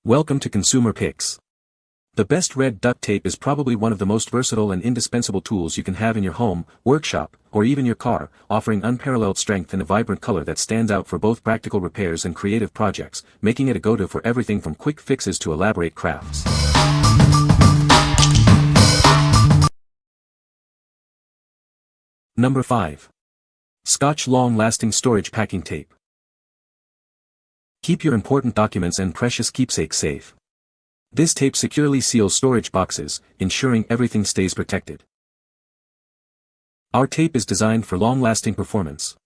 Welcome to Consumer Picks. The best red duct tape is probably one of the most versatile and indispensable tools you can have in your home, workshop, or even your car, offering unparalleled strength and a vibrant color that stands out for both practical repairs and creative projects, making it a go-to for everything from quick fixes to elaborate crafts. Number 5. Scotch Long-Lasting Storage Packing Tape. Keep your important documents and precious keepsakes safe. This tape securely seals storage boxes, ensuring everything stays protected. Our tape is designed for long-lasting performance.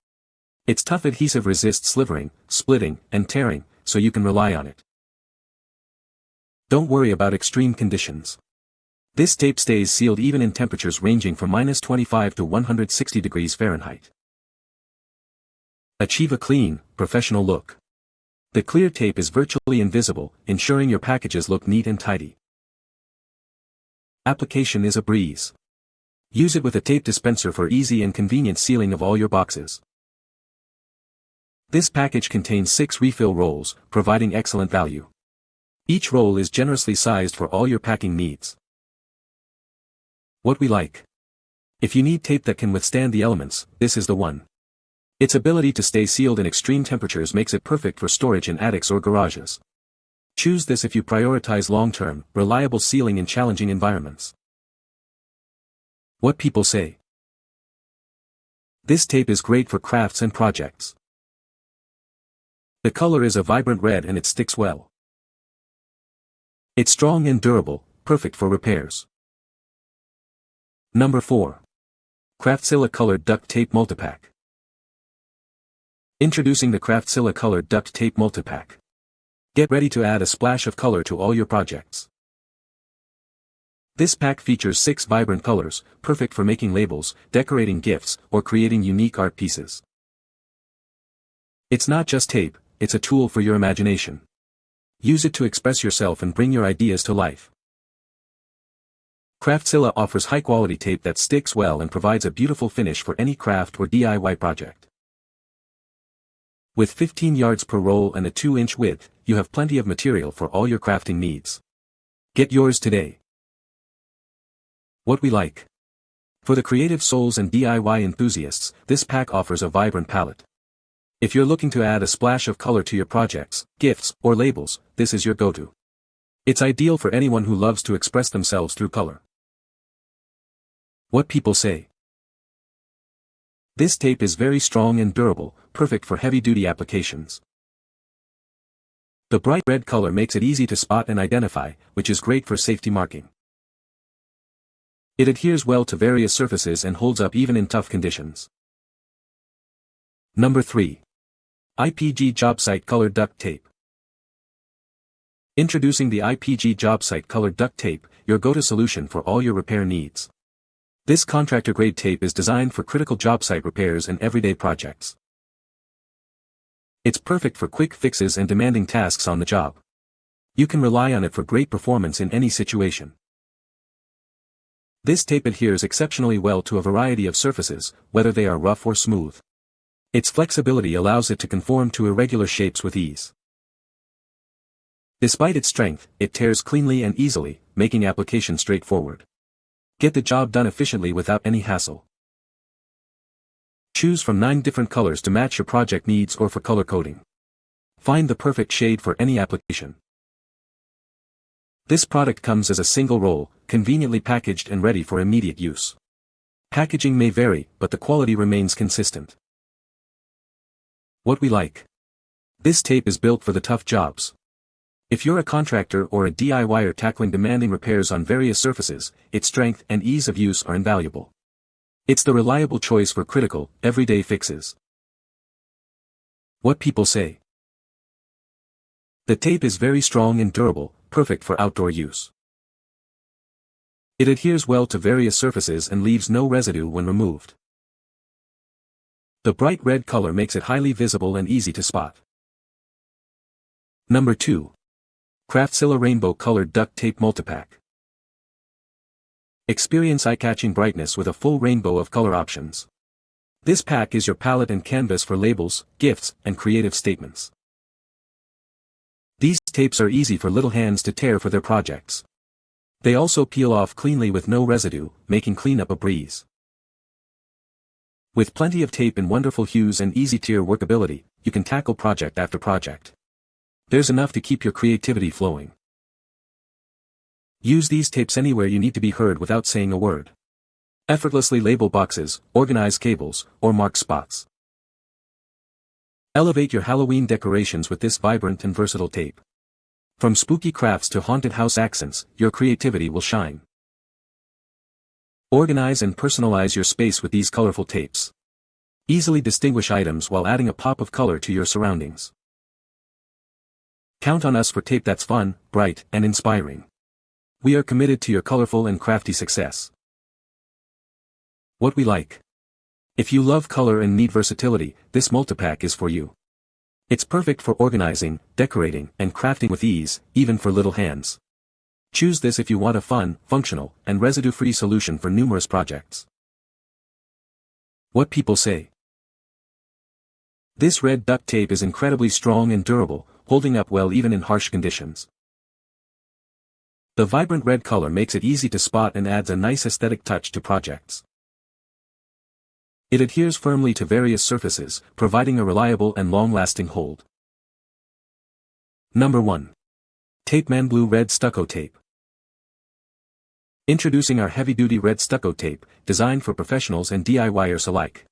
Its tough adhesive resists slivering, splitting, and tearing, so you can rely on it. Don't worry about extreme conditions. This tape stays sealed even in temperatures ranging from -25 to 160 degrees Fahrenheit. Achieve a clean, professional look. The clear tape is virtually invisible, ensuring your packages look neat and tidy. Application is a breeze. Use it with a tape dispenser for easy and convenient sealing of all your boxes. This package contains 6 refill rolls, providing excellent value. Each roll is generously sized for all your packing needs. What we like. If you need tape that can withstand the elements, this is the one. Its ability to stay sealed in extreme temperatures makes it perfect for storage in attics or garages. Choose this if you prioritize long-term, reliable sealing in challenging environments. What people say. This tape is great for crafts and projects. The color is a vibrant red and it sticks well. It's strong and durable, perfect for repairs. Number 4. Craftzilla Colored Duct Tape Multipack. Introducing the Craftzilla Colored Duct Tape Multipack. Get ready to add a splash of color to all your projects. This pack features 6 vibrant colors, perfect for making labels, decorating gifts, or creating unique art pieces. It's not just tape, it's a tool for your imagination. Use it to express yourself and bring your ideas to life. Craftzilla offers high-quality tape that sticks well and provides a beautiful finish for any craft or DIY project. With 15 yards per roll and a 2-inch width, you have plenty of material for all your crafting needs. Get yours today. What we like. For the creative souls and DIY enthusiasts, this pack offers a vibrant palette. If you're looking to add a splash of color to your projects, gifts, or labels, this is your go-to. It's ideal for anyone who loves to express themselves through color. What people say. This tape is very strong and durable, perfect for heavy-duty applications. The bright red color makes it easy to spot and identify, which is great for safety marking. It adheres well to various surfaces and holds up even in tough conditions. Number 3. IPG JobSite Colored Duct Tape. Introducing the IPG JobSite Colored Duct Tape, your go-to solution for all your repair needs. This contractor-grade tape is designed for critical job site repairs and everyday projects. It's perfect for quick fixes and demanding tasks on the job. You can rely on it for great performance in any situation. This tape adheres exceptionally well to a variety of surfaces, whether they are rough or smooth. Its flexibility allows it to conform to irregular shapes with ease. Despite its strength, it tears cleanly and easily, making application straightforward. Get the job done efficiently without any hassle. Choose from 9 different colors to match your project needs or for color coding. Find the perfect shade for any application. This product comes as a single roll, conveniently packaged and ready for immediate use. Packaging may vary, but the quality remains consistent. What we like. This tape is built for the tough jobs. If you're a contractor or a DIYer tackling demanding repairs on various surfaces, its strength and ease of use are invaluable. It's the reliable choice for critical, everyday fixes. What people say. The tape is very strong and durable, perfect for outdoor use. It adheres well to various surfaces and leaves no residue when removed. The bright red color makes it highly visible and easy to spot. Number 2. Craftzilla Rainbow Colored Duct Tape Multipack. Experience eye-catching brightness with a full rainbow of color options. This pack is your palette and canvas for labels, gifts, and creative statements. These tapes are easy for little hands to tear for their projects. They also peel off cleanly with no residue, making cleanup a breeze. With plenty of tape in wonderful hues and easy-to workability, you can tackle project after project. There's enough to keep your creativity flowing. Use these tapes anywhere you need to be heard without saying a word. Effortlessly label boxes, organize cables, or mark spots. Elevate your Halloween decorations with this vibrant and versatile tape. From spooky crafts to haunted house accents, your creativity will shine. Organize and personalize your space with these colorful tapes. Easily distinguish items while adding a pop of color to your surroundings. Count on us for tape that's fun, bright, and inspiring. We are committed to your colorful and crafty success. What we like. If you love color and need versatility, this Multipack is for you. It's perfect for organizing, decorating, and crafting with ease, even for little hands. Choose this if you want a fun, functional, and residue-free solution for numerous projects. What people say. This red duct tape is incredibly strong and durable, holding up well even in harsh conditions. The vibrant red color makes it easy to spot and adds a nice aesthetic touch to projects. It adheres firmly to various surfaces, providing a reliable and long-lasting hold. Number 1. TapeManBlue Red Stucco Tape. Introducing our heavy-duty red stucco tape, designed for professionals and DIYers alike.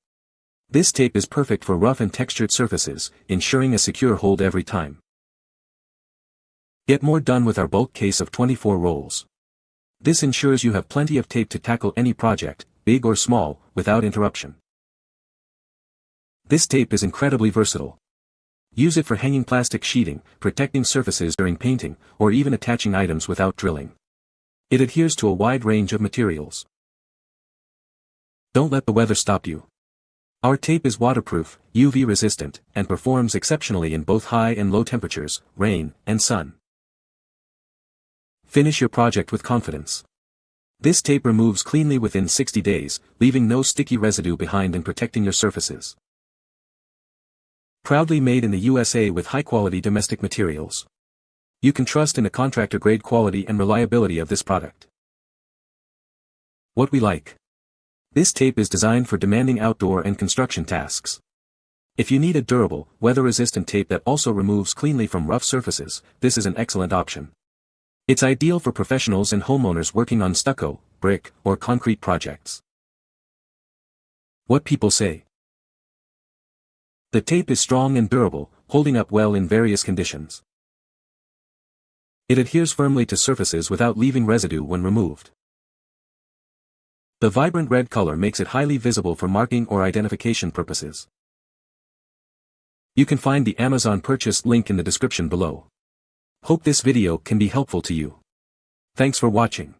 This tape is perfect for rough and textured surfaces, ensuring a secure hold every time. Get more done with our bulk case of 24 rolls. This ensures you have plenty of tape to tackle any project, big or small, without interruption. This tape is incredibly versatile. Use it for hanging plastic sheeting, protecting surfaces during painting, or even attaching items without drilling. It adheres to a wide range of materials. Don't let the weather stop you. Our tape is waterproof, UV resistant, and performs exceptionally in both high and low temperatures, rain, and sun. Finish your project with confidence. This tape removes cleanly within 60 days, leaving no sticky residue behind and protecting your surfaces. Proudly made in the USA with high-quality domestic materials. You can trust in the contractor-grade quality and reliability of this product. What we like. This tape is designed for demanding outdoor and construction tasks. If you need a durable, weather-resistant tape that also removes cleanly from rough surfaces, this is an excellent option. It's ideal for professionals and homeowners working on stucco, brick, or concrete projects. What people say. The tape is strong and durable, holding up well in various conditions. It adheres firmly to surfaces without leaving residue when removed. The vibrant red color makes it highly visible for marking or identification purposes. You can find the Amazon purchase link in the description below. Hope this video can be helpful to you. Thanks for watching.